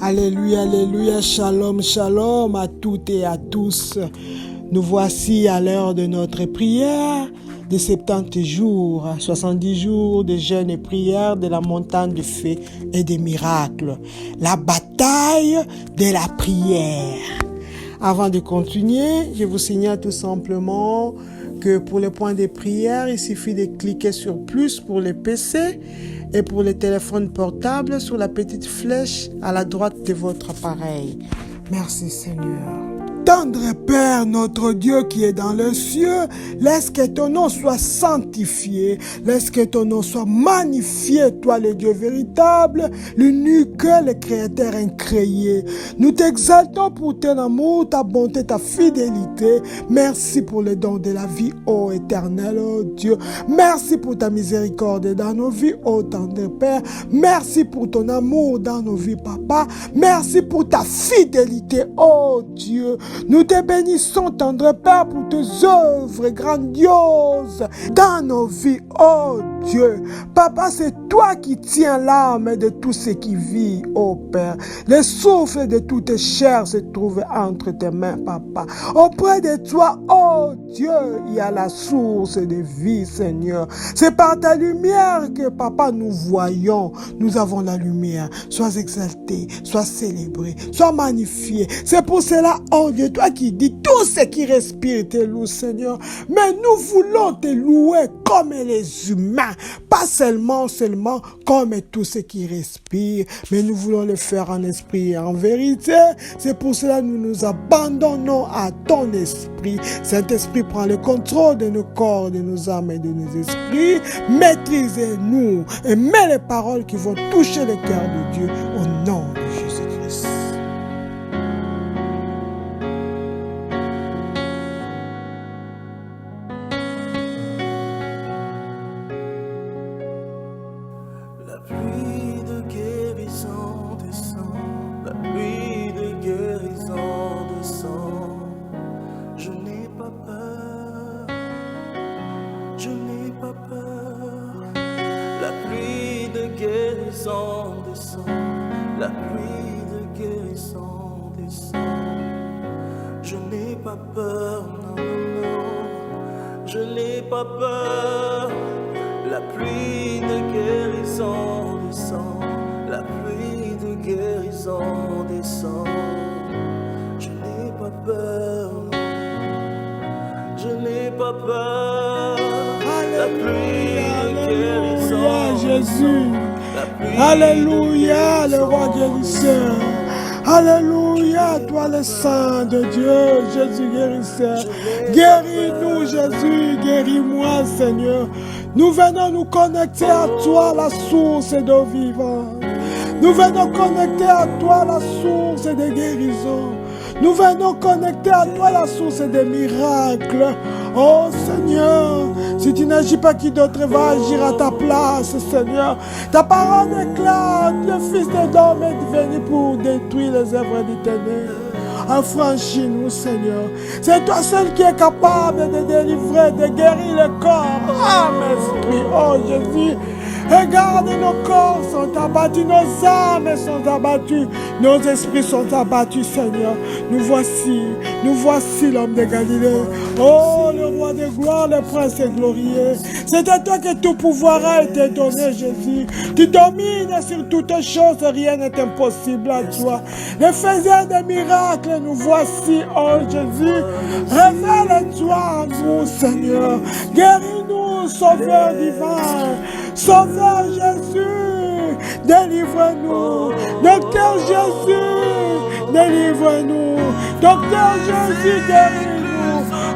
Alléluia, alléluia, shalom, shalom à toutes et à tous. Nous voici à l'heure de notre prière de 70 jours, 70 jours de jeûne et prière de la montagne de feu et des miracles. La bataille de la prière. Avant de continuer, je vous signale tout simplement que pour les points de prière, il suffit de cliquer sur plus pour les PC et pour les téléphones portables sur la petite flèche à la droite de votre appareil. Merci Seigneur. Tendre Père, notre Dieu qui est dans les cieux, laisse que ton nom soit sanctifié, laisse que ton nom soit magnifié, toi le Dieu véritable, l'unique, le Créateur incréé. Nous t'exaltons pour ton amour, ta bonté, ta fidélité. Merci pour le don de la vie, ô éternel, ô Dieu. Merci pour ta miséricorde dans nos vies, ô tendre Père. Merci pour ton amour dans nos vies, Papa. Merci pour ta fidélité, ô Dieu. Nous te bénissons, tendre Père, pour tes œuvres grandioses dans nos vies, oh Dieu. Papa, c'est toi qui tiens l'âme de tout ce qui vit, oh Père. Le souffle de toute chair se trouve entre tes mains, Papa. Auprès de toi, oh Dieu, il y a la source de vie, Seigneur. C'est par ta lumière que, Papa, nous voyons. Nous avons la lumière. Sois exalté, sois célébré, sois magnifié. C'est pour cela, oh Dieu, toi qui dis tout ce qui respire te loue, Seigneur. Mais nous voulons te louer comme les humains, pas seulement comme tout ce qui respire, mais nous voulons le faire en esprit et en vérité. C'est pour cela que nous nous abandonnons à ton esprit. Saint-Esprit prend le contrôle de nos corps, de nos âmes et de nos esprits. Maîtrisez-nous et mets les paroles qui vont toucher le cœur de Dieu au nom de Jésus-Christ. La pluie de guérison descend, la pluie de guérison descend. Je n'ai pas peur, je n'ai pas peur. La pluie de guérison descend, la pluie de guérison descend. Je n'ai pas peur, non, non, non, je n'ai pas peur. La pluie de guérison descend, la pluie de guérison descend. Je n'ai pas peur, je n'ai pas peur. La pluie de guérison Jésus. la pluie Alléluia, de le roi guérisseur. Alléluia, toi le Saint de Dieu, Jésus guérisseur. Guéris-nous, Jésus, guéris-moi, Seigneur. Nous venons nous connecter à toi, la source d'eau vivante. Nous venons connecter à toi, la source de guérison. Nous venons connecter à toi, la source des miracles. Oh Seigneur, si tu n'agis pas, qui d'autre va agir à ta place, Seigneur? Ta parole déclare, le Fils de l'homme est venu pour détruire les œuvres du ténèbres. Affranchis-nous, Seigneur. C'est toi seul qui es capable de délivrer, de guérir le corps, âme, esprit. Oh Jésus, regarde, nos corps sont abattus, nos âmes sont abattues, nos esprits sont abattus, Seigneur. Nous voici l'homme de Galilée. Oh, le roi de gloire, le prince glorieux. C'est à toi que tout pouvoir a été donné, Jésus. Tu domines sur toutes choses, rien n'est impossible à toi. Le faiseur des miracles, nous voici, oh Jésus. Révèle-toi en nous, Seigneur. Guéris-nous, Sauveur divin. Sauveur Jésus, délivre-nous. Docteur Jésus, délivre-nous. Docteur Jésus, guéris-nous.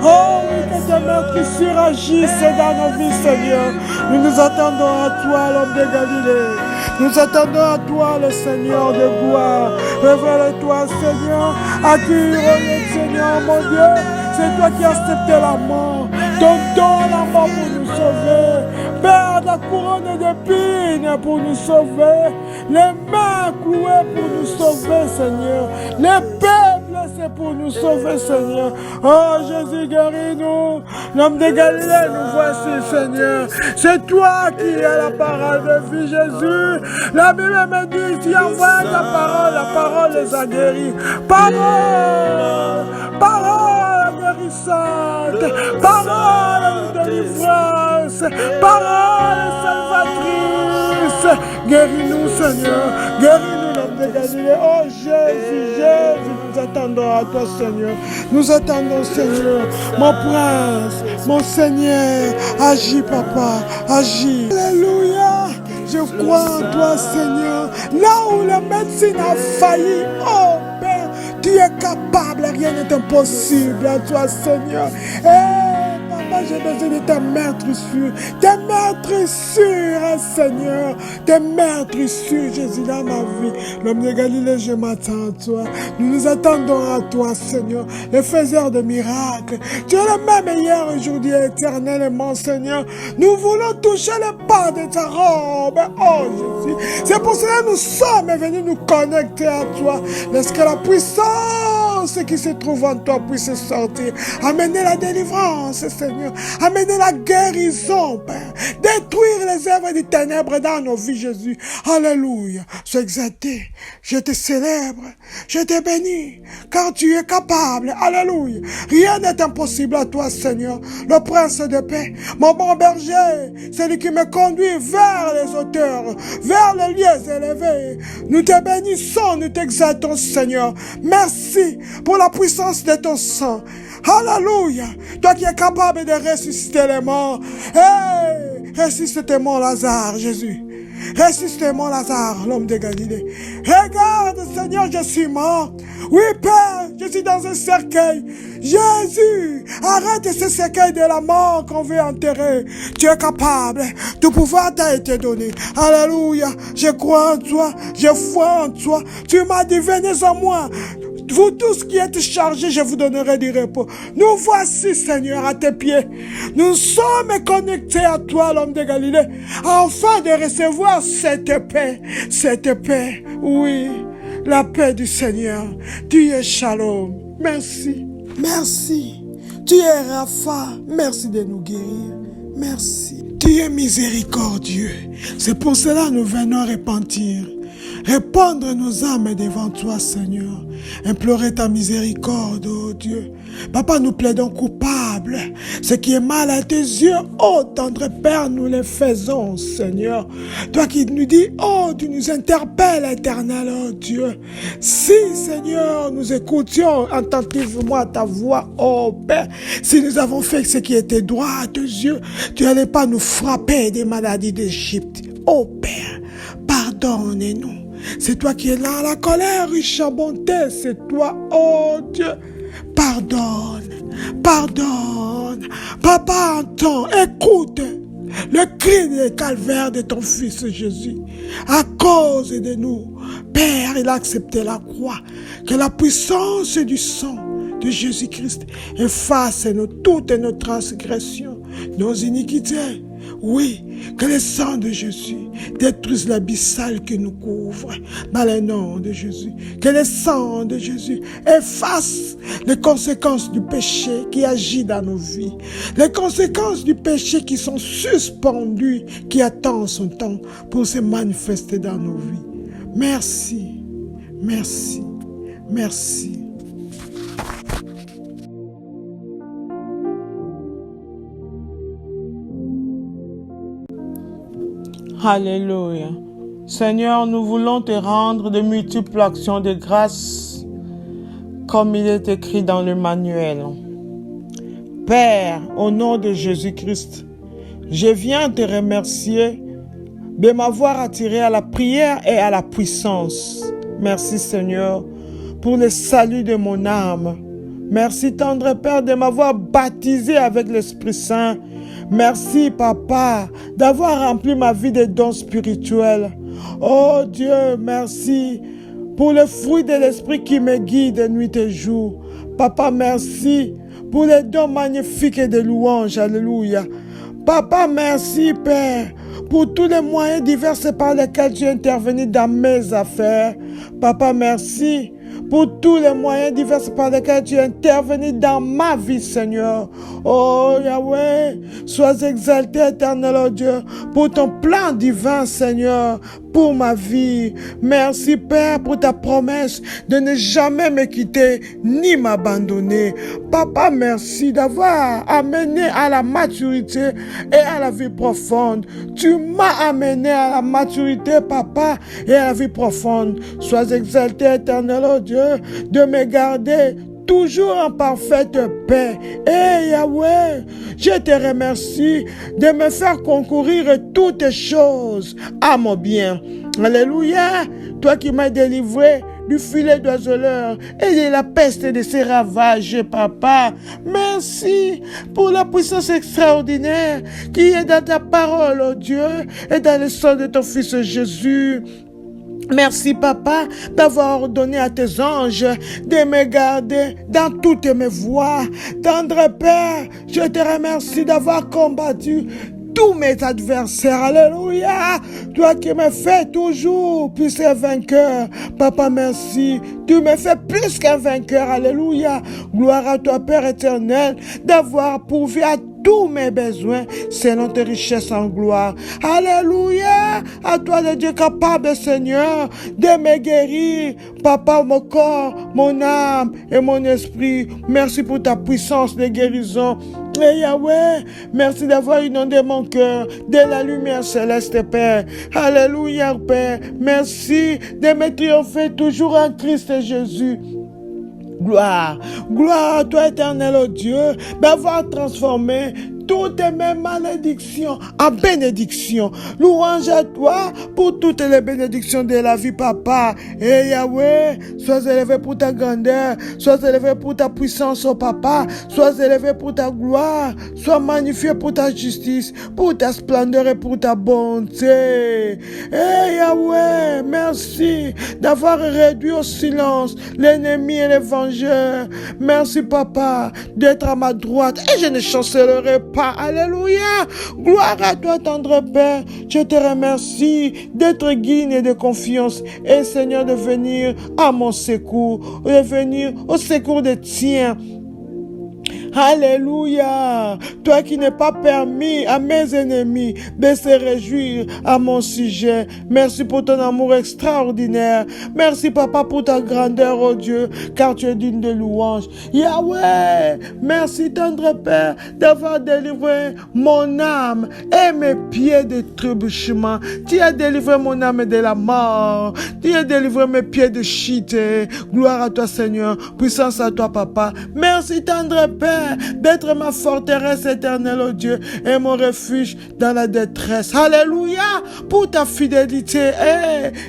Oh oui, que tes meurtrissures agissent dans nos vies, Seigneur. Nous nous attendons à toi, l'homme de Galilée. Nous attendons à toi, le Seigneur de gloire. Révèle-toi, Seigneur. Accueille, Seigneur, mon Dieu. C'est toi qui as accepté la mort. Donne la mort pour nous sauver. Père, la couronne d'épines pour nous sauver. Les mains clouées pour nous sauver, Seigneur. Les peuples c'est pour nous sauver, Seigneur. Oh, Jésus, guéris-nous. L'homme de Galilée, nous voici, Seigneur. C'est toi qui as la parole de vie, Jésus. La Bible me dit, tu envoies la parole les a guéris. Parole, parole guérissante, parole de délivrance, parole salvatrice. Guéris-nous, Seigneur. Guéris-nous, l'homme de Galilée. Oh, Jésus, Jésus, nous attendons à toi, Seigneur. Nous attendons, Seigneur. Mon prince, mon Seigneur. Agis, papa, agis. Alléluia. Je crois en toi, Seigneur. Là où la médecine a failli, oh Père, tu es capable, rien n'est impossible à toi, Seigneur. Papa, j'ai besoin de ta meurtrissure. Tes meurtrissures, Seigneur. Tes meurtrissures, Jésus, dans ma vie. L'homme de Galilée, je m'attends à toi. Nous nous attendons à toi, Seigneur. Le faiseur de miracles. Tu es le même hier, aujourd'hui, éternellement, Seigneur. Nous voulons toucher le pas de ta robe. Oh, Jésus. C'est pour cela que nous sommes venus nous connecter à toi. Laisse que la puissance qui se trouve en toi puisse sortir. Amener la délivrance, Seigneur. Amener la guérison, Père. Détruire les œuvres des ténèbres dans nos vies, Jésus. Alléluia. Sois exalté. Je te célèbre. Je te bénis. Car tu es capable. Alléluia. Rien n'est impossible à toi, Seigneur. Le prince de paix. Mon bon berger. Celui qui me conduit vers les hauteurs. Vers les lieux élevés. Nous te bénissons. Nous t'exaltons, Seigneur. Merci pour la puissance de ton sang. Alléluia. Toi qui es capable de ressusciter les morts. Hey, ressuscite mon Lazare, Jésus. Ressuscite mon Lazare, l'homme de Galilée. Regarde, Seigneur, je suis mort. Oui, Père, je suis dans un cercueil. Jésus, arrête ce cercueil de la mort qu'on veut enterrer. Tu es capable. Tout pouvoir t'a été donné. Alléluia. Je crois en toi. Je foi en toi. Tu m'as dit, venez en moi. Vous tous qui êtes chargés, je vous donnerai du repos. Nous voici, Seigneur, à tes pieds. Nous sommes connectés à toi, l'homme de Galilée, afin de recevoir cette paix. Cette paix, oui, la paix du Seigneur. Tu es Shalom. Merci. Merci. Tu es Rapha. Merci de nous guérir. Merci. Tu es miséricordieux. C'est pour cela que nous venons repentir. Répandre nos âmes devant toi, Seigneur. Implorer ta miséricorde, oh Dieu. Papa, nous plaidons coupables. Ce qui est mal à tes yeux, oh tendre Père, nous le faisons, Seigneur. Toi qui nous dis, oh, tu nous interpelles, éternel, oh Dieu. Si, Seigneur, nous écoutions attentivement ta voix, oh Père, si nous avons fait ce qui était droit à tes yeux, tu n'allais pas nous frapper des maladies d'Égypte. Oh Père, pardonne-nous. C'est toi qui es là à la colère, riche en bonté. C'est toi, oh Dieu. Pardonne, pardonne. Papa entend, écoute le cri de calvaire de ton Fils Jésus. À cause de nous, Père, il a accepté la croix. Que la puissance du sang de Jésus-Christ efface toutes nos transgressions, nos iniquités. Oui, que le sang de Jésus détruise l'abyssal qui nous couvre dans le nom de Jésus. Que le sang de Jésus efface les conséquences du péché qui agit dans nos vies. Les conséquences du péché qui sont suspendues, qui attendent son temps pour se manifester dans nos vies. Merci, merci, merci. Alléluia. Seigneur, nous voulons te rendre de multiples actions de grâce, comme il est écrit dans le manuel. Père, au nom de Jésus-Christ, je viens te remercier de m'avoir attiré à la prière et à la puissance. Merci, Seigneur, pour le salut de mon âme. Merci, tendre Père, de m'avoir baptisé avec l'Esprit Saint. Merci, Papa, d'avoir rempli ma vie de dons spirituels. Oh Dieu, merci pour le fruit de l'Esprit qui me guide nuit et jour. Papa, merci pour les dons magnifiques et de louanges. Alléluia. Papa, merci, Père, pour tous les moyens divers par lesquels tu es intervenu dans mes affaires. Papa, merci pour tous les moyens divers par lesquels tu es intervenu dans ma vie, Seigneur. Oh Yahweh, sois exalté, éternel oh Dieu, pour ton plan divin, Seigneur, pour ma vie. Merci, Père, pour ta promesse de ne jamais me quitter ni m'abandonner. Papa, merci d'avoir amené à la maturité et à la vie profonde. Tu m'as amené à la maturité, Papa, et à la vie profonde. Sois exalté, éternel oh Dieu, de me garder toujours en parfaite paix. Et Yahweh, je te remercie de me faire concourir toutes choses à mon bien. Alléluia, toi qui m'as délivré du filet d'oiseleur et de la peste de ses ravages, Papa. Merci pour la puissance extraordinaire qui est dans ta parole, oh Dieu, et dans le sang de ton Fils Jésus. Merci, Papa, d'avoir ordonné à tes anges de me garder dans toutes mes voies. Tendre Père, je te remercie d'avoir combattu tous mes adversaires. Alléluia. Toi qui me fais toujours plus qu'un vainqueur. Papa, merci. Tu me fais plus qu'un vainqueur. Alléluia. Gloire à toi, Père éternel, d'avoir pourvu à tous mes besoins selon tes richesses en gloire. Alléluia. À toi, le Dieu capable, Seigneur, de me guérir. Papa, mon corps, mon âme et mon esprit. Merci pour ta puissance de guérison. Et Yahweh, merci d'avoir inondé mon cœur de la lumière céleste, Père. Alléluia, Père. Merci de me triompher toujours en Christ Jésus. Gloire, gloire à toi, éternel oh Dieu, d'avoir transformé toutes mes malédictions en bénédictions. Louange à toi pour toutes les bénédictions de la vie, Papa. Et Yahweh, sois élevé pour ta grandeur, sois élevé pour ta puissance, oh Papa, sois élevé pour ta gloire, sois magnifié pour ta justice, pour ta splendeur et pour ta bonté. Et Yahweh, merci d'avoir réduit au silence l'ennemi et les vengeurs. Merci, Papa, d'être à ma droite et je ne chancellerai pas. Alléluia. Gloire à toi, tendre Père. Je te remercie d'être digne et de confiance. Et Seigneur, de venir à mon secours, de venir au secours des tiens. Alléluia. Toi qui n'es pas permis à mes ennemis de se réjouir à mon sujet. Merci pour ton amour extraordinaire. Merci, Papa, pour ta grandeur, oh Dieu, car tu es digne de louange. Yahweh, merci, tendre Père, d'avoir délivré mon âme et mes pieds de trébuchement. Tu as délivré mon âme de la mort. Tu as délivré mes pieds de chute. Gloire à toi, Seigneur. Puissance à toi, Papa. Merci, tendre Père, d'être ma forteresse éternelle, oh Dieu, et mon refuge dans la détresse. Alléluia, pour ta fidélité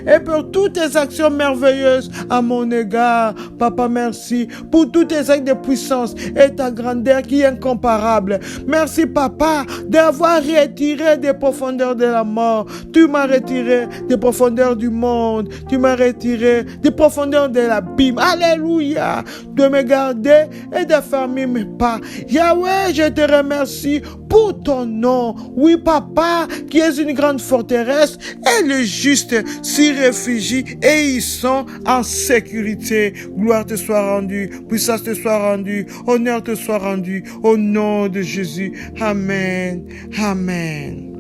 et pour toutes tes actions merveilleuses à mon égard. Papa, merci pour tous tes actes de puissance et ta grandeur qui est incomparable. Merci, Papa, d'avoir retiré des profondeurs de la mort. Tu m'as retiré des profondeurs du monde. Tu m'as retiré des profondeurs de l'abîme. Alléluia, de me garder et d'affermir mes pas. Yahweh, je te remercie pour ton nom. Oui, Papa, qui est une grande forteresse, et les justes s'y réfugient et ils sont en sécurité. Gloire te soit rendue, puissance te soit rendue, honneur te soit rendu, au nom de Jésus. Amen. Amen.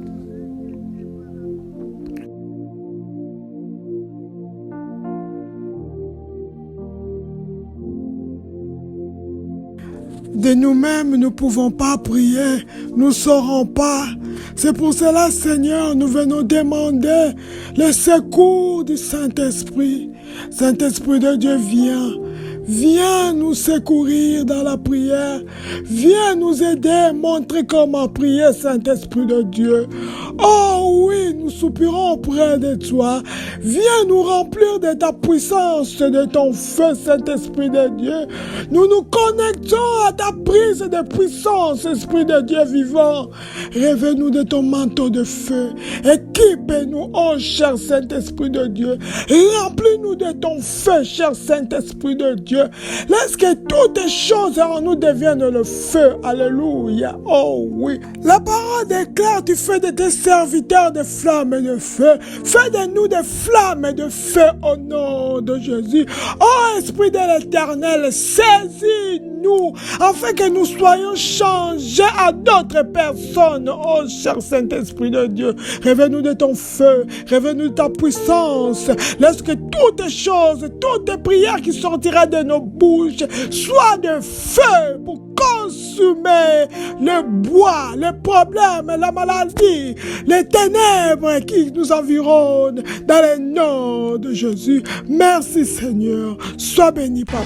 De nous-mêmes, nous ne pouvons pas prier, nous ne saurons pas. C'est pour cela, Seigneur, nous venons demander le secours du Saint-Esprit. Saint-Esprit de Dieu, viens. Viens nous secourir dans la prière. Viens nous aider, montrer comment prier, Saint-Esprit de Dieu. Oh oui, nous soupirons auprès de toi. Viens nous remplir de ta puissance, de ton feu, Saint-Esprit de Dieu. Nous nous connectons à ta prise de puissance, Esprit de Dieu vivant. Rêve-nous de ton manteau de feu. Équipe-nous, oh cher Saint-Esprit de Dieu. Remplis-nous de ton feu, cher Saint-Esprit de Dieu. Dieu. Laisse que toutes choses en nous deviennent le feu. Alléluia. Oh oui. La parole déclare, tu fais de tes serviteurs des flammes et de feu. Fais de nous des flammes et de feu au nom de Jésus. Oh Esprit de l'Éternel, saisis-nous afin que nous soyons changés à d'autres personnes. Oh cher Saint-Esprit de Dieu, révèle-nous de ton feu, révèle-nous de ta puissance. Laisse que toutes choses, toutes prières qui sortiront de nos bouches soient de feu pour consumer le bois, les problèmes, la maladie, les ténèbres qui nous environnent dans le nom de Jésus. Merci Seigneur. Sois béni Papa.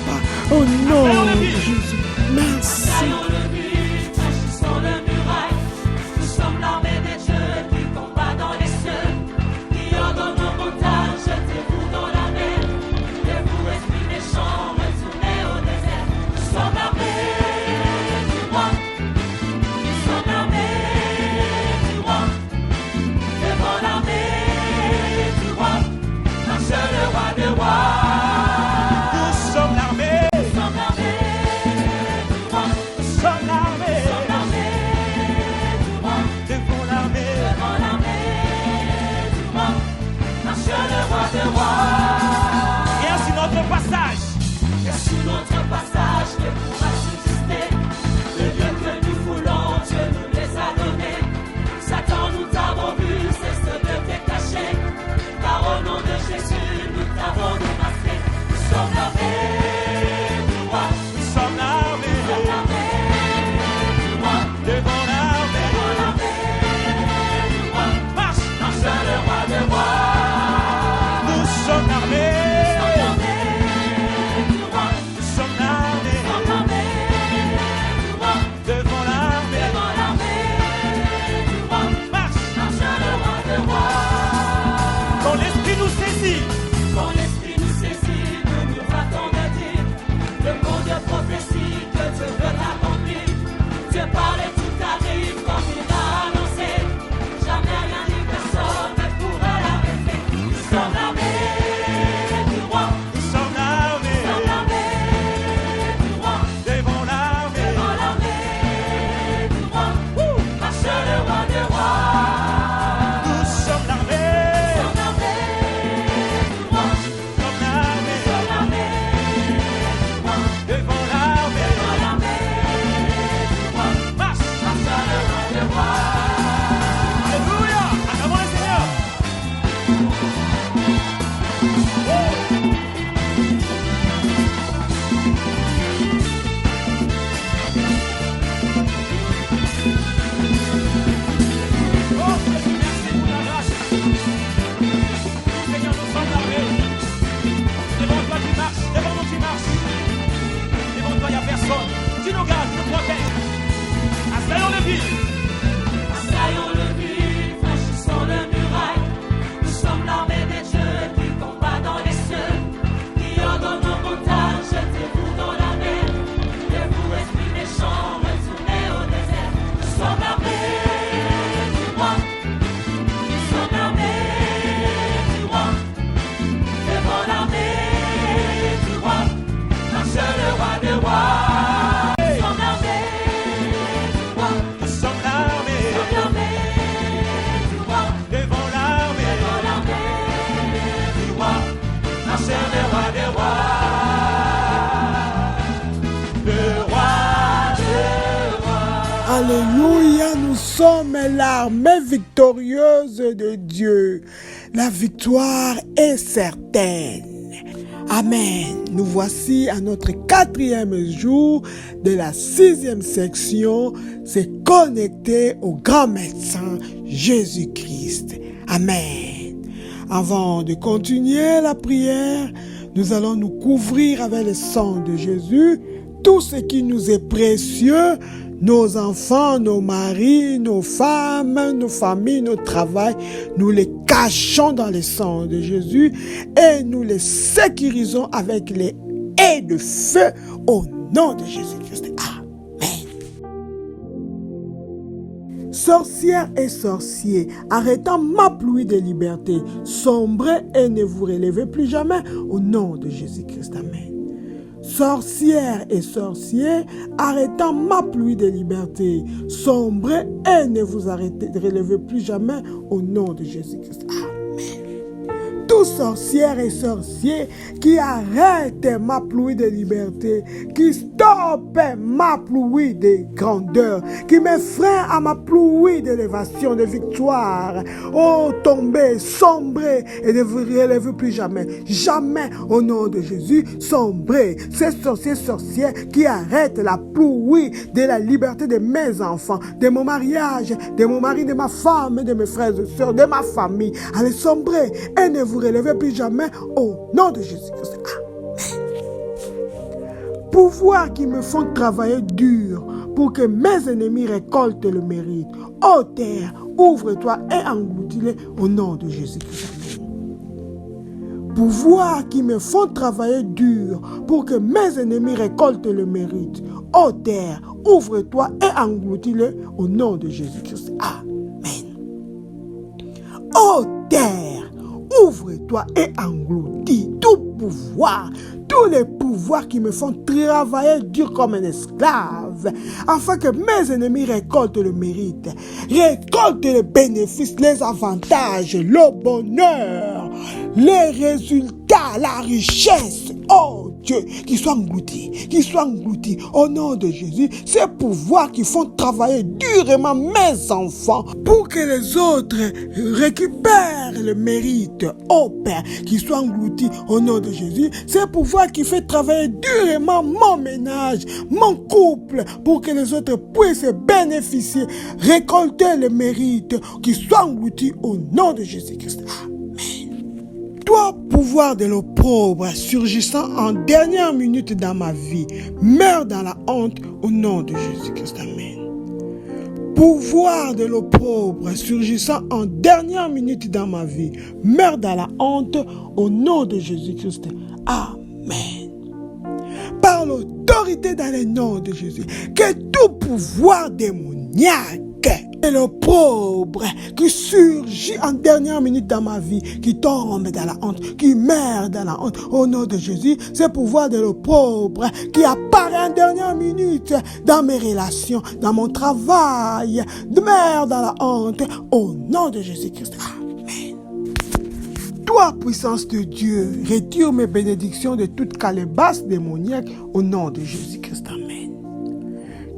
Au nom de Jésus. Merci. Alléluia, nous sommes l'armée victorieuse de Dieu. La victoire est certaine. Amen. Nous voici à notre 4e jour de la 6e section, c'est connecté au grand médecin Jésus-Christ. Amen. Avant de continuer la prière, nous allons nous couvrir avec le sang de Jésus. Tout ce qui nous est précieux, nos enfants, nos maris, nos femmes, nos familles, nos travail, nous les cachons dans le sang de Jésus et nous les sécurisons avec les haies de feu au nom de Jésus-Christ. Amen. Sorcières et sorciers, arrêtant ma pluie de liberté, sombrez et ne vous relevez plus jamais au nom de Jésus-Christ. Amen. Sorcières et sorciers, arrêtant ma pluie de liberté, sombrez et ne vous relevez plus jamais au nom de Jésus-Christ. Tous sorcières et sorciers qui arrêtent ma pluie de liberté, qui stoppent ma pluie de grandeur, qui me freinent à ma pluie d'élévation, de victoire. Oh, tombez, sombrez et ne vous relevez plus jamais. Jamais au nom de Jésus, sombrez. Ces sorciers, sorcières qui arrêtent la pluie de la liberté de mes enfants, de mon mariage, de mon mari, de ma femme, de mes frères et sœurs, de ma famille. Allez, sombrez et ne vous relevez plus jamais au nom de Jésus-Christ. Pouvoirs qui me font travailler dur pour que mes ennemis récoltent le mérite. Ô terre, ouvre-toi et engloutis-les au nom de Jésus-Christ. Pouvoirs qui me font travailler dur pour que mes ennemis récoltent le mérite. Ô terre, ouvre-toi et engloutis-les au nom de Jésus-Christ. Amen. Ô terre, ouvre-toi et engloutis tout pouvoir, tous les pouvoirs qui me font travailler dur comme un esclave, afin que mes ennemis récoltent le mérite, récoltent les bénéfices, les avantages, le bonheur, les résultats, la richesse. Oh Dieu, qu'ils soient engloutis au nom de Jésus. Ces pouvoirs qui font travailler durement mes enfants pour que les autres récupèrent le mérite. Oh Père, qu'ils soient engloutis au nom de Jésus. Ces pouvoirs qui font travailler durement mon ménage, mon couple, pour que les autres puissent bénéficier, récolter le mérite, qu'ils soient engloutis au nom de Jésus-Christ. Toi, pouvoir de l'opprobre surgissant en dernière minute dans ma vie, meurs dans la honte au nom de Jésus-Christ. Amen. Pouvoir de l'opprobre surgissant en dernière minute dans ma vie, meurs dans la honte au nom de Jésus-Christ. Amen. Par l'autorité dans le nom de Jésus, que tout pouvoir démoniaque et l'opprobre qui surgit en dernière minute dans ma vie, qui tombe dans la honte, qui meurt dans la honte, au nom de Jésus, ce pouvoir de l'opprobre qui apparaît en dernière minute dans mes relations, dans mon travail, meurt dans la honte, au nom de Jésus-Christ. Amen. Toi, puissance de Dieu, retire mes bénédictions de toute calebasse démoniaque, au nom de Jésus-Christ. Amen.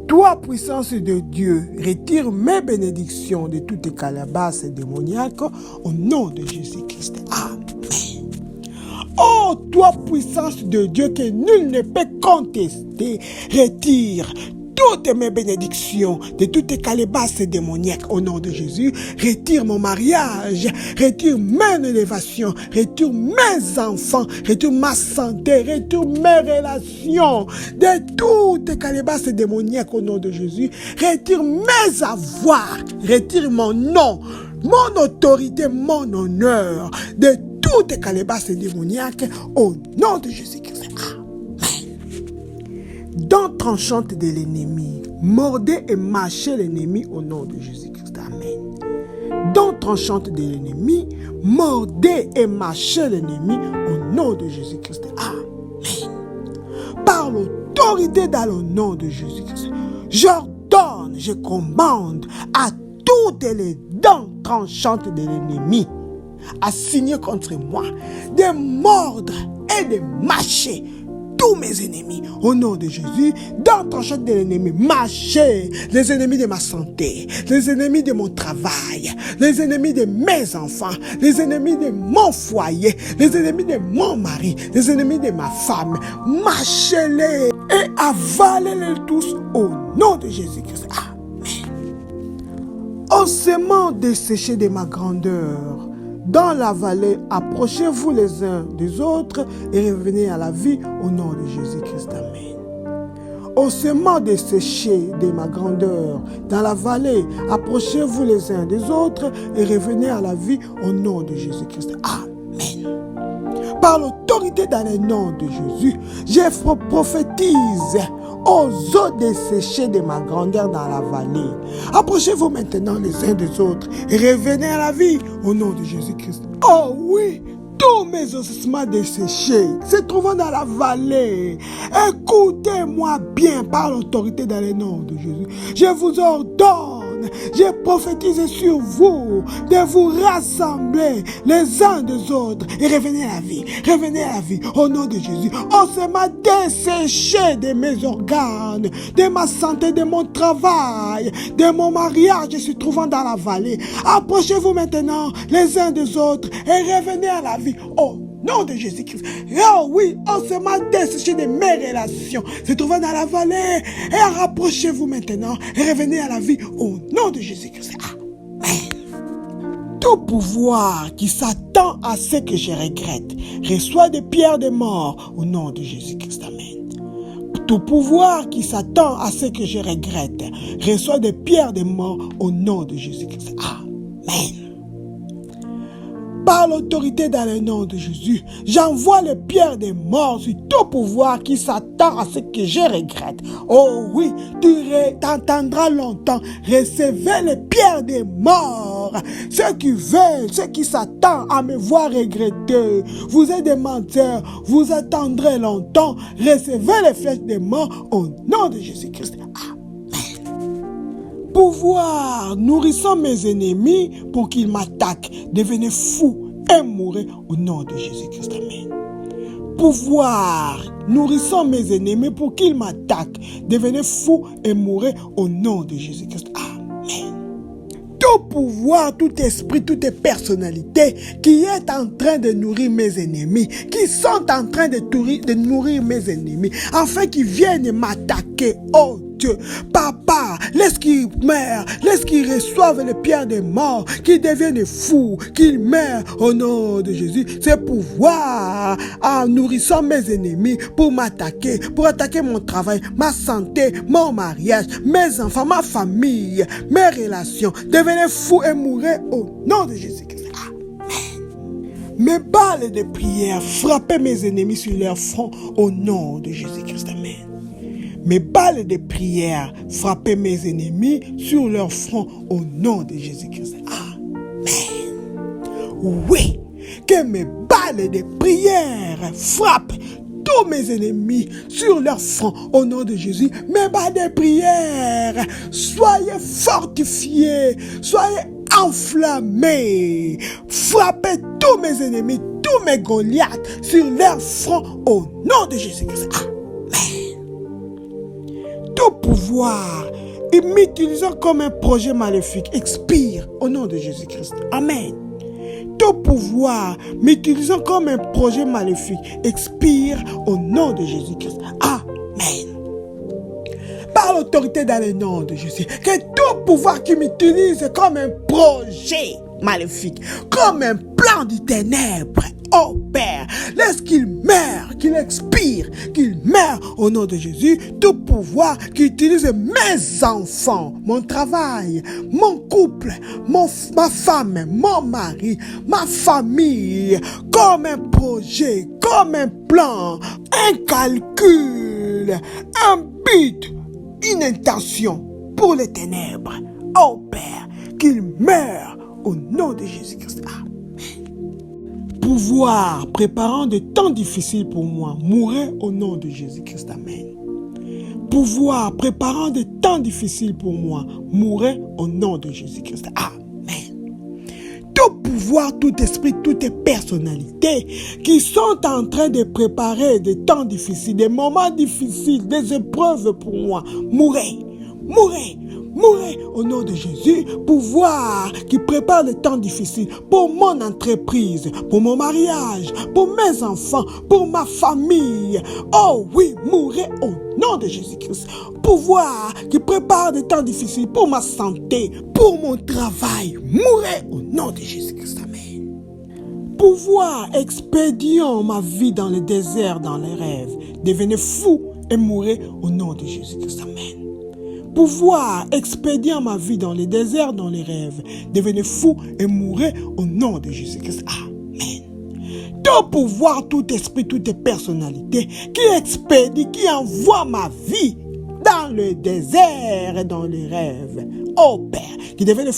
Toi, puissance de Dieu, retire mes bénédictions de toutes les calebasses démoniaques au nom de Jésus-Christ. Amen. Oh, toi, puissance de Dieu que nul ne peut contester, retire toutes mes bénédictions de toutes les calebasses démoniaques au nom de Jésus. Retire mon mariage, retire mon élévation, retire mes enfants, retire ma santé, retire mes relations de toutes les calebasses démoniaques au nom de Jésus. Retire mes avoirs, retire mon nom, mon autorité, mon honneur de toutes les calebasses démoniaques au nom de Jésus-Christ. Dents tranchantes de l'ennemi, mordez et mâchez l'ennemi au nom de Jésus-Christ. Amen. Dents tranchantes de l'ennemi, mordez et mâchez l'ennemi au nom de Jésus-Christ. Amen. Par l'autorité dans le nom de Jésus-Christ, j'ordonne, je commande à toutes les dents tranchantes de l'ennemi assignées contre moi de mordre et de mâcher tous mes ennemis, au nom de Jésus, dans ton champ de l'ennemi, mâcher les ennemis de ma santé, les ennemis de mon travail, les ennemis de mes enfants, les ennemis de mon foyer, les ennemis de mon mari, les ennemis de ma femme, mâchez-les et avalez-les tous au nom de Jésus-Christ. Amen. Ossements desséchés de ma grandeur, dans la vallée, approchez-vous les uns des autres et revenez à la vie au nom de Jésus-Christ. Amen. Ossements desséchés de ma grandeur, dans la vallée, approchez-vous les uns des autres et revenez à la vie au nom de Jésus-Christ. Amen. Par l'autorité dans le nom de Jésus, je prophétise aux eaux desséchées de ma grandeur dans la vallée. Approchez-vous maintenant les uns des autres et revenez à la vie au nom de Jésus-Christ. Oh oui, tous mes ossements desséchés se trouvant dans la vallée, écoutez-moi bien par l'autorité dans le nom de Jésus. Je vous ordonne, j'ai prophétisé sur vous de vous rassembler les uns des autres et revenez à la vie. Revenez à la vie au nom de Jésus. Ossements desséchés de mes organes, de ma santé, de mon travail, de mon mariage se trouvant dans la vallée. Approchez-vous maintenant les uns des autres et revenez à la vie au nom de Jésus-Christ. Oh oui, ossements desséchés de mes relations se trouvant dans la vallée. Et rapprochez-vous maintenant et revenez à la vie au nom de Jésus-Christ. Amen. Tout pouvoir qui s'attend à ce que je regrette reçoit des pierres de mort au nom de Jésus-Christ. Amen. Tout pouvoir qui s'attend à ce que je regrette reçoit des pierres de mort au nom de Jésus-Christ. Amen. Par l'autorité dans le nom de Jésus, j'envoie les pierres des morts sur tout pouvoir qui s'attend à ce que je regrette. Oh oui, tu t'entendras longtemps. Recevez les pierres des morts. Ceux qui veulent, ceux qui s'attendent à me voir regretter, vous êtes des menteurs, vous attendrez longtemps. Recevez les flèches des morts au nom de Jésus-Christ. Pouvoir nourrissant mes ennemis pour qu'ils m'attaquent, devenez fous et mourrez au nom de Jésus-Christ. Amen. Pouvoir nourrissant mes ennemis pour qu'ils m'attaquent, devenez fous et mourrez au nom de Jésus-Christ. Amen. Tout pouvoir, tout esprit, toute personnalité qui est en train de nourrir mes ennemis, qui sont en train de nourrir mes ennemis, afin qu'ils viennent m'attaquer. Oh Dieu, Papa, laisse qu'ils meurent, laisse qu'ils reçoivent les pierres des morts, qu'ils deviennent fous, qu'ils meurent au nom de Jésus. C'est pouvoir en nourrissant mes ennemis pour m'attaquer, pour attaquer mon travail, ma santé, mon mariage, mes enfants, ma famille, mes relations. Devenez fous et mourrez au nom de Jésus-Christ. Amen. Mes balles de prière, frappez mes ennemis sur leur front au nom de Jésus-Christ. Amen. Mes balles de prière, frappez mes ennemis sur leur front au nom de Jésus-Christ. Amen. Oui, que mes balles de prière frappent tous mes ennemis sur leur front au nom de Jésus. Mes balles de prière, soyez fortifiés, soyez enflammés. Frappez tous mes ennemis, tous mes Goliaths sur leur front au nom de Jésus-Christ. Tout pouvoir, et m'utilisant comme un projet maléfique, expire au nom de Jésus-Christ. Amen. Tout pouvoir, m'utilisant comme un projet maléfique, expire au nom de Jésus-Christ. Amen. Par l'autorité dans le nom de Jésus, que tout pouvoir qui m'utilise comme un projet maléfique, comme un plan du ténèbre, oh Père, laisse qu'il meure, qu'il expire, qu'il meure au nom de Jésus. Tout pouvoir qui utilise mes enfants, mon travail, mon couple, ma femme, mon mari, ma famille, comme un projet, comme un plan, un calcul, un but, une intention pour les ténèbres. Oh Père, qu'il meure au nom de Jésus-Christ. Pouvoir préparant des temps difficiles pour moi, mourrez au nom de Jésus-Christ. Amen. Pouvoir préparant des temps difficiles pour moi, mourrez au nom de Jésus-Christ. Amen. Tout pouvoir, tout esprit, toute personnalité qui sont en train de préparer des temps difficiles, des moments difficiles, des épreuves pour moi, mourrez, mourrez. Mourez au nom de Jésus, pouvoir qui prépare les temps difficiles pour mon entreprise, pour mon mariage, pour mes enfants, pour ma famille. Oh oui, mourez au nom de Jésus-Christ. Pouvoir qui prépare des temps difficiles pour ma santé, pour mon travail. Mourez au nom de Jésus-Christ. Amen. Pouvoir expédiant ma vie dans le désert, dans les rêves. Devenez fou et mourez au nom de Jésus-Christ. Amen. Pouvoir expédiant ma vie dans les déserts, dans les rêves. Devenez fou et mourrez au nom de Jésus-Christ. Amen. Tout pouvoir, tout esprit, toute personnalité qui expédie, qui envoie ma vie dans le désert et dans les rêves. oh Père, qui devenait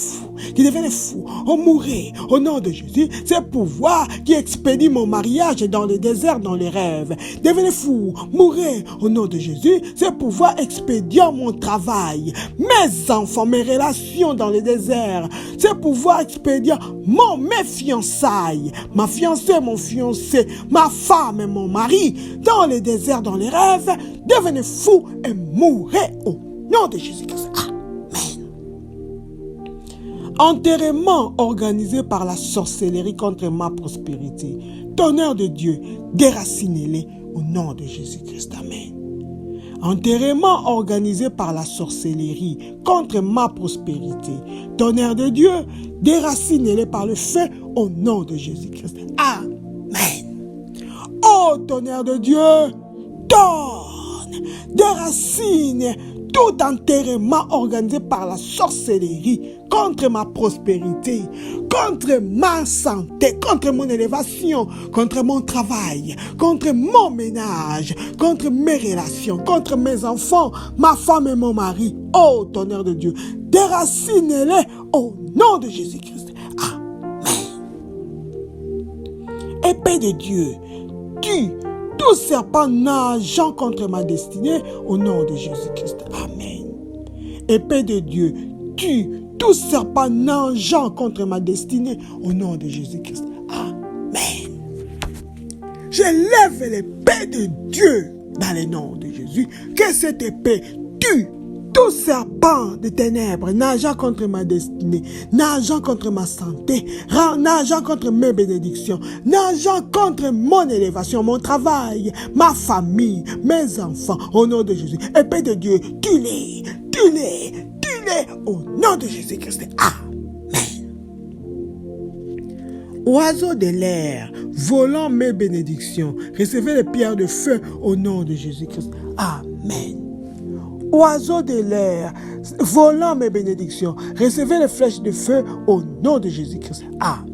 fou, on mourrait au nom de Jésus. Ce pouvoir qui expédie mon mariage dans le désert, dans les rêves, devenez fou, mourrait au nom de Jésus. Ce pouvoir expédiant mon travail, mes enfants, mes relations dans le désert, ce pouvoir expédiant mes fiançailles, ma fiancée, mon fiancé, ma femme et mon mari, dans le désert, dans les rêves, devenez fou et mourrez au nom de Jésus-Christ. Amen. Enterrement organisé par la sorcellerie contre ma prospérité. Tonnerre de Dieu, déracinez-les au nom de Jésus-Christ. Amen. Enterrement organisé par la sorcellerie contre ma prospérité. Tonnerre de Dieu, déracinez-les par le feu au nom de Jésus-Christ. Amen. Ô tonnerre de Dieu, donne, déracine tout enterrement organisé par la sorcellerie contre ma prospérité, contre ma santé, contre mon élévation, contre mon travail, contre mon ménage, contre mes relations, contre mes enfants, ma femme et mon mari. Ô tonnerre de Dieu, déracinez-les au nom de Jésus-Christ. Amen. Épée de Dieu, tue tout serpent nageant contre ma destinée au nom de Jésus-Christ. Amen. Épée de Dieu, tue tout serpent nageant contre ma destinée au nom de Jésus-Christ. Amen. Je lève l'épée de Dieu dans le nom de Jésus. Que cette épée tue tout serpent de ténèbres nageant contre ma destinée, nageant contre ma santé, nageant contre mes bénédictions, nageant contre mon élévation, mon travail, ma famille, mes enfants, au nom de Jésus. Épée de Dieu, tue-les, tue-les, tue-les, au nom de Jésus-Christ. Amen. Oiseaux de l'air, volant mes bénédictions, recevez les pierres de feu au nom de Jésus-Christ. Amen. Oiseaux de l'air, volant mes bénédictions, recevez les flèches de feu au nom de Jésus-Christ. Amen.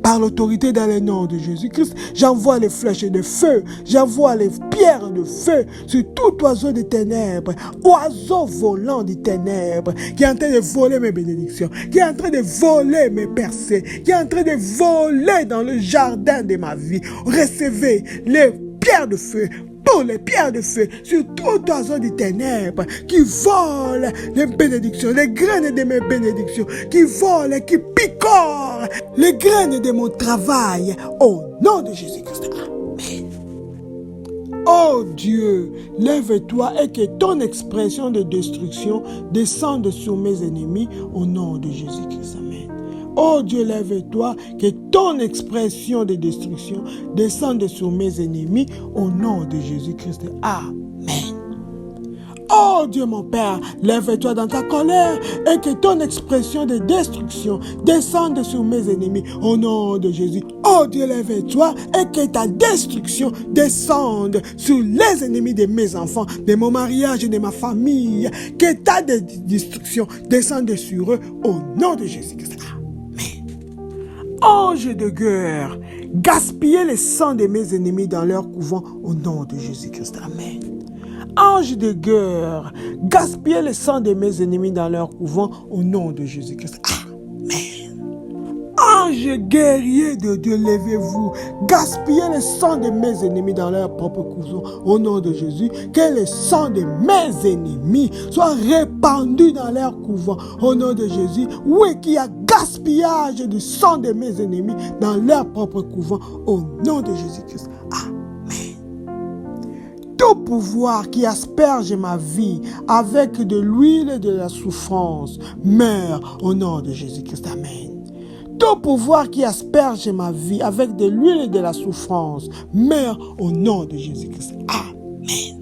Par l'autorité dans le nom de Jésus-Christ, j'envoie les flèches de feu, j'envoie les pierres de feu sur tout oiseau des ténèbres, oiseau volant des ténèbres, qui est en train de voler mes bénédictions, qui est en train de voler mes percées, qui est en train de voler dans le jardin de ma vie. Recevez les pierres de feu, pour les pierres de feu sur tout oiseau des ténèbres qui vole les bénédictions, les graines de mes bénédictions, qui volent et qui picorent les graines de mon travail au nom de Jésus-Christ. Amen. Oh Dieu, lève-toi et que ton expression de destruction descende sur mes ennemis au nom de Jésus-Christ. Amen. Oh Dieu, lève-toi, que ton expression de destruction descende sur mes ennemis au nom de Jésus-Christ. Amen. Oh Dieu mon Père, lève-toi dans ta colère et que ton expression de destruction descende sur mes ennemis au nom de Jésus. Oh Dieu, lève-toi et que ta destruction descende sur les ennemis de mes enfants, de mon mariage et de ma famille. Que ta destruction descende sur eux au nom de Jésus-Christ. Ange de guerre, gaspillez le sang de mes ennemis dans leur couvent au nom de Jésus-Christ. Amen. Ange de guerre, gaspillez le sang de mes ennemis dans leur couvent au nom de Jésus-Christ. Amen. Ange guerrier de Dieu, levez-vous, gaspillez le sang de mes ennemis dans leur propre couvent au nom de Jésus. Que le sang de mes ennemis soit répandu dans leur couvent au nom de Jésus. Oui, qu'il y a gaspillage du sang de mes ennemis dans leur propre couvent au nom de Jésus-Christ. Amen. Tout pouvoir qui asperge ma vie avec de l'huile et de la souffrance meurt au nom de Jésus-Christ. Amen. Tout pouvoir qui asperge ma vie avec de l'huile et de la souffrance meurt au nom de Jésus-Christ. Amen.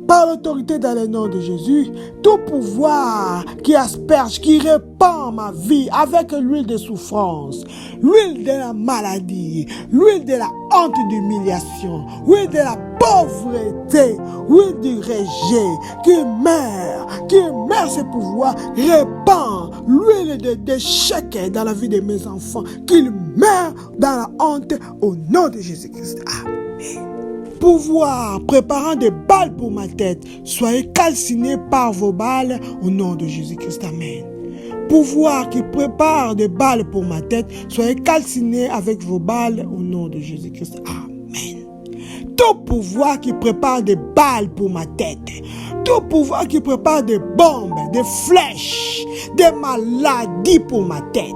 Par l'autorité dans le nom de Jésus, tout pouvoir qui asperge, qui répand ma vie avec l'huile de souffrance, l'huile de la maladie, l'huile de la honte d'humiliation, l'huile de la pauvreté, l'huile du rejet, qui meurt ce pouvoir, répand l'huile d'échec dans la vie de mes enfants, qu'il meurt dans la honte au nom de Jésus-Christ. Amen. Pouvoir préparant des balles pour ma tête, soyez calcinés par vos balles au nom de Jésus-Christ. Amen. Pouvoir qui prépare des balles pour ma tête, soyez calcinés avec vos balles au nom de Jésus-Christ. Amen. Tout pouvoir qui prépare des balles pour ma tête, tout pouvoir qui prépare des bombes, des flèches, des maladies pour ma tête,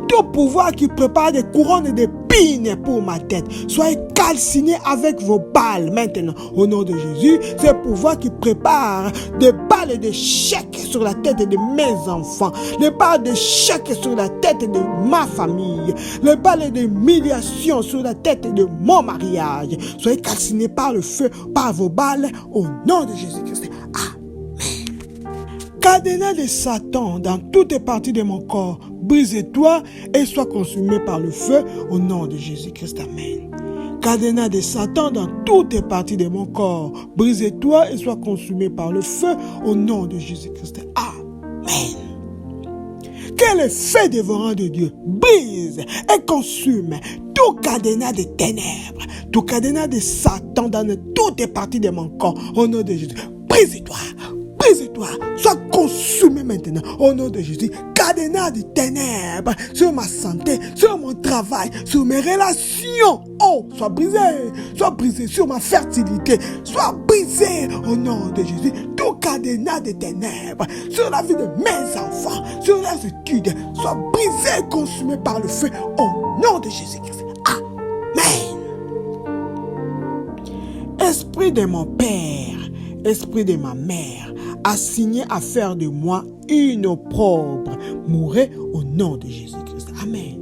tout pouvoir qui prépare des couronnes d'épines pour ma tête, soyez calcinés avec vos balles maintenant au nom de Jésus. C'est le pouvoir qui prépare des balles d'échecs sur la tête de mes enfants, les balles d'échecs sur la tête de ma famille, les balles d'humiliation sur la tête de mon mariage. Soyez calcinés par le feu, par vos balles au nom de Jésus-Christ. Cadenas de Satan dans toutes les parties de mon corps, brise-toi et sois consumé par le feu au nom de Jésus-Christ. Amen. Cadenas de Satan dans toutes les parties de mon corps, brise-toi et sois consumé par le feu au nom de Jésus-Christ. Amen. Que le feu dévorant de Dieu brise et consume tout cadenas de ténèbres, tout cadenas de Satan dans toutes les parties de mon corps au nom de Jésus. Brise-toi. Brise-toi, sois consumé maintenant au nom de Jésus. Cadenas de ténèbres sur ma santé, sur mon travail, sur mes relations. Oh, sois brisé sur ma fertilité, sois brisé au nom de Jésus. Tout cadenas de ténèbres sur la vie de mes enfants, sur leurs études, sois brisé et consumé par le feu au nom de Jésus-Christ. Amen. Esprit de mon Père, esprit de ma mère, assigné à faire de moi une opprobre, mourrez au nom de Jésus-Christ. Amen.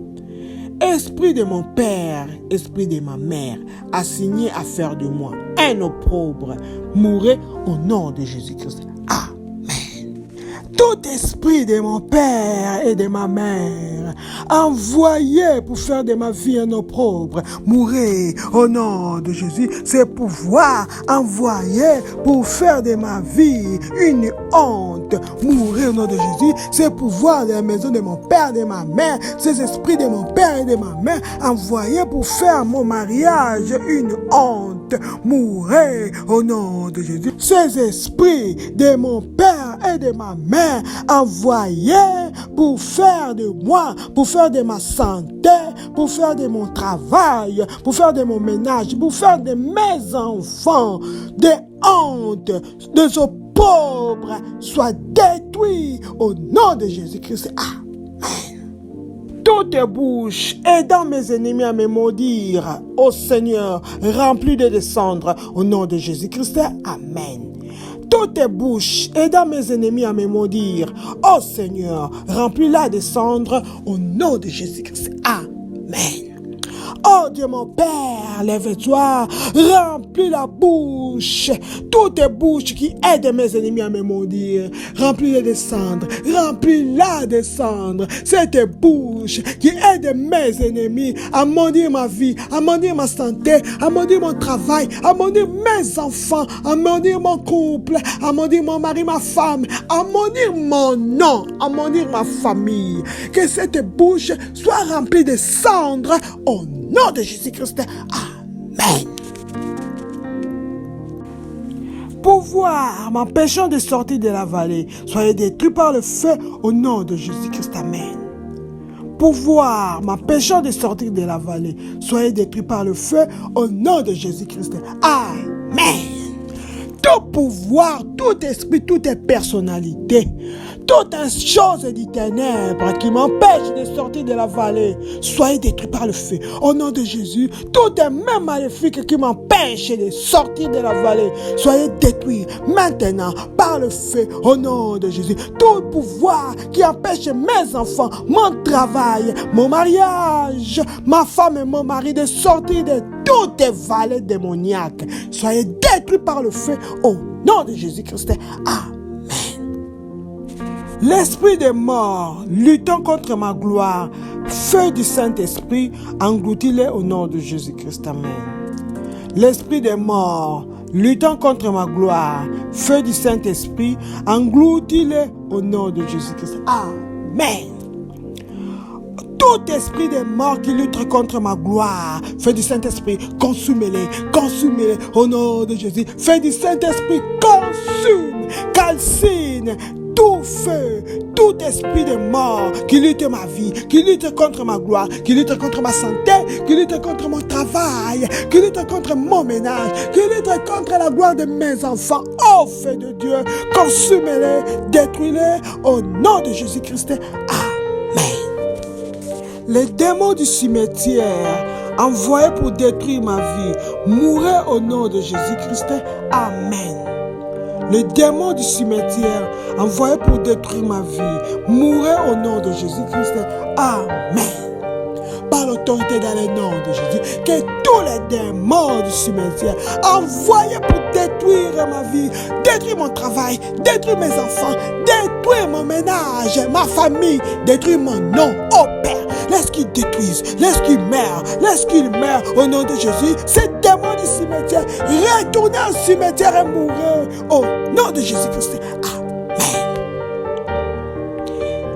Esprit de mon Père, esprit de ma mère, assigné à faire de moi un opprobre, mourrez au nom de Jésus-Christ. Amen. Tout esprit de mon Père et de ma mère, envoyé pour faire de ma vie un opprobre, mourrez au nom de Jésus. C'est pouvoir envoyé pour faire de ma vie une honte, mourrez au nom de Jésus. C'est pouvoir de la maison de mon Père et de ma mère, ces esprits de mon Père et de ma mère, envoyés pour faire mon mariage une honte, mourrez au nom de Jésus. Ces esprits de mon Père et de ma mère, envoyés pour faire de moi, pour faire de ma santé, pour faire de mon travail, pour faire de mon ménage, pour faire de mes enfants des hontes, de ce pauvre, soit détruit au nom de Jésus-Christ. Amen. Toute bouche aidant mes ennemis à me maudire, ô Seigneur, remplis de descendre au nom de Jésus-Christ. Amen. Toute bouche aidant mes ennemis à me maudire, ô Seigneur, remplis-la de cendres au nom de Jésus-Christ. Amen. Oh Dieu mon Père, lève-toi, remplis la bouche, toute bouche qui aide mes ennemis à me maudire, remplis-la de cendres, remplis-la de cendres, cette bouche qui aide mes ennemis à maudire ma vie, à maudire ma santé, à maudire mon travail, à maudire mes enfants, à maudire mon couple, à maudire mon mari, ma femme, à maudire mon nom, à maudire ma famille. Que cette bouche soit remplie de cendres au nom de Jésus-Christ. Amen. Pouvoir m'empêchant de sortir de la vallée, soyez détruits par le feu au nom de Jésus-Christ. Amen. Pouvoir m'empêchant de sortir de la vallée, soyez détruits par le feu au nom de Jésus-Christ. Amen. Tout pouvoir, tout esprit, toute personnalité, toute chose du ténèbre qui m'empêche de sortir de la vallée, soyez détruits par le feu. Au nom de Jésus, tout même maléfique qui m'empêche de sortir de la vallée, soyez détruits maintenant par le feu. Au nom de Jésus, tout pouvoir qui empêche mes enfants, mon travail, mon mariage, ma femme et mon mari de sortir de toutes les vallées démoniaques, soyez détruits par le feu. Au nom de Jésus-Christ. Amen. L'esprit de mort luttant contre ma gloire, feu du Saint-Esprit, engloutis-les au nom de Jésus-Christ. Amen. L'esprit de mort luttant contre ma gloire, feu du Saint-Esprit, engloutis-les au nom de Jésus-Christ. Amen. Tout esprit de mort qui lutte contre ma gloire, feu du Saint-Esprit, consumez-les, consumez-les au nom de Jésus. Feu du Saint-Esprit, consume, calcine, tout feu, tout esprit de mort qui lutte ma vie, qui lutte contre ma gloire, qui lutte contre ma santé, qui lutte contre mon travail, qui lutte contre mon ménage, qui lutte contre la gloire de mes enfants. Oh, feu de Dieu, consumez-les, détruis-les au nom de Jésus-Christ. Amen. Les démons du cimetière envoyés pour détruire ma vie, mourrez au nom de Jésus-Christ. Amen. Les démons du cimetière envoyés pour détruire ma vie, mourrez au nom de Jésus-Christ. Amen. Par l'autorité dans le nom de Jésus, que tous les démons du cimetière envoyés pour détruire ma vie, détruire mon travail, détruire mes enfants, détruire mon ménage, ma famille, détruire mon nom, oh Père. Laisse qu'ils détruisent, laisse qu'ils meurent au nom de Jésus. Ces démons du cimetière, retournez au cimetière et mourrez au nom de Jésus-Christ. Amen.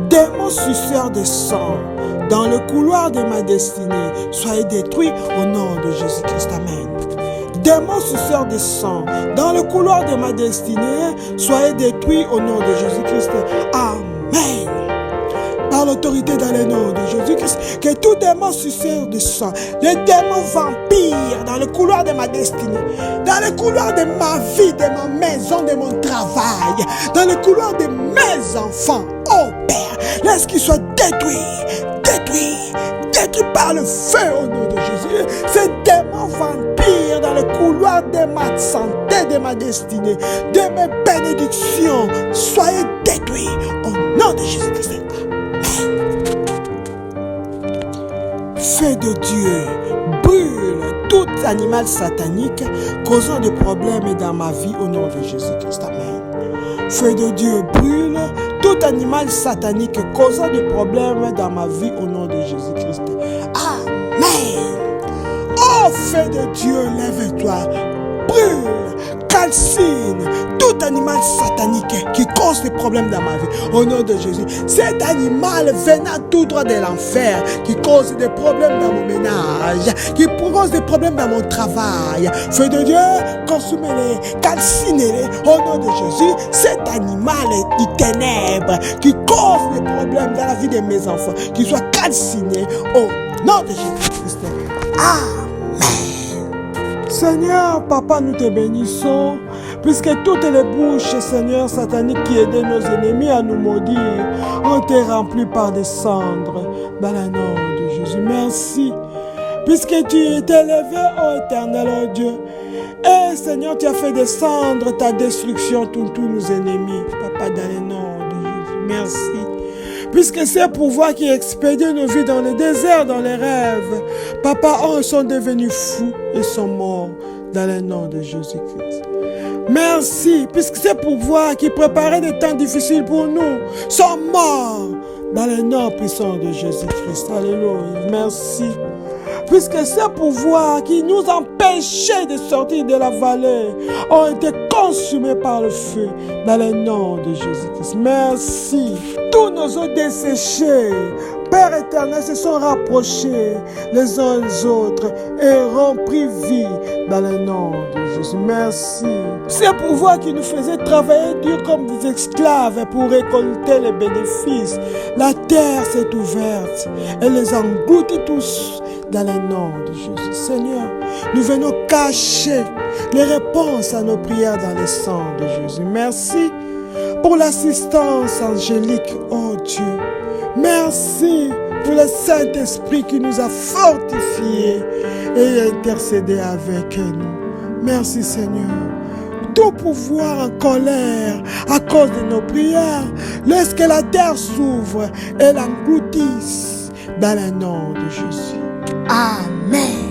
Démons suceurs de sang, dans le couloir de ma destinée, soyez détruits au nom de Jésus-Christ. Amen. Démons suceurs de sang, dans le couloir de ma destinée, soyez détruits au nom de Jésus-Christ. Amen. Par l'autorité dans le nom de Jésus-Christ, que tout démon suceur de sang, les démons vampires dans le couloir de ma destinée, dans le couloir de ma vie, de ma maison, de mon travail, dans le couloir de mes enfants, oh Père, laisse qu'ils soient détruits par le feu au nom de Jésus. Ces démons vampires dans le couloir de ma santé, de ma destinée, de mes bénédictions, soyez détruits au nom de Jésus-Christ. Feu de Dieu, brûle tout animal satanique causant des problèmes dans ma vie au nom de Jésus-Christ. Amen. Feu de Dieu, brûle tout animal satanique causant des problèmes dans ma vie au nom de Jésus-Christ. Amen. Oh, feu de Dieu, lève-toi, brûle, calcine tout animal satanique qui cause des problèmes dans ma vie au nom de Jésus. Cet animal venant tout droit de l'enfer qui cause des problèmes dans mon ménage, qui cause des problèmes dans mon travail. Feu de Dieu, consumez-les, calcinez-les au nom de Jésus. Cet animal du ténèbre qui cause des problèmes dans la vie de mes enfants, qui soit calciné au nom de Jésus-Christ. Amen. Seigneur, Papa, nous te bénissons, puisque toutes les bouches, Seigneur, sataniques qui aidaient nos ennemis à nous maudire, ont été remplies par des cendres dans le nom de Jésus. Merci, puisque tu étais élevé, ô éternel, ô Dieu. Et Seigneur, tu as fait descendre ta destruction sur tous nos ennemis, Papa, dans le nom de Jésus. Merci. Puisque ces pouvoirs qui expédient nos vies dans le désert, dans les rêves, Papa, ils sont devenus fous et sont morts dans le nom de Jésus-Christ. Merci, puisque ces pouvoirs qui préparaient des temps difficiles pour nous sont morts dans le nom puissant de Jésus-Christ. Alléluia. Merci. Puisque ces pouvoirs qui nous empêchaient de sortir de la vallée ont été consumés par le feu dans le nom de Jésus-Christ. Merci. Tous nos eaux desséchées, Père éternel, se sont rapprochés les uns des autres et ont pris vie dans le nom de Jésus. Merci. Ces pouvoirs qui nous faisaient travailler dur comme des esclaves pour récolter les bénéfices, la terre s'est ouverte et les engloutit tous dans le nom de Jésus. Seigneur, nous venons cacher les réponses à nos prières dans le sang de Jésus. Merci pour l'assistance angélique, oh Dieu. Merci pour le Saint-Esprit qui nous a fortifiés et intercédé avec nous. Merci Seigneur. Tout pouvoir en colère à cause de nos prières, laisse que la terre s'ouvre et l'engloutisse dans le nom de Jésus. Amen.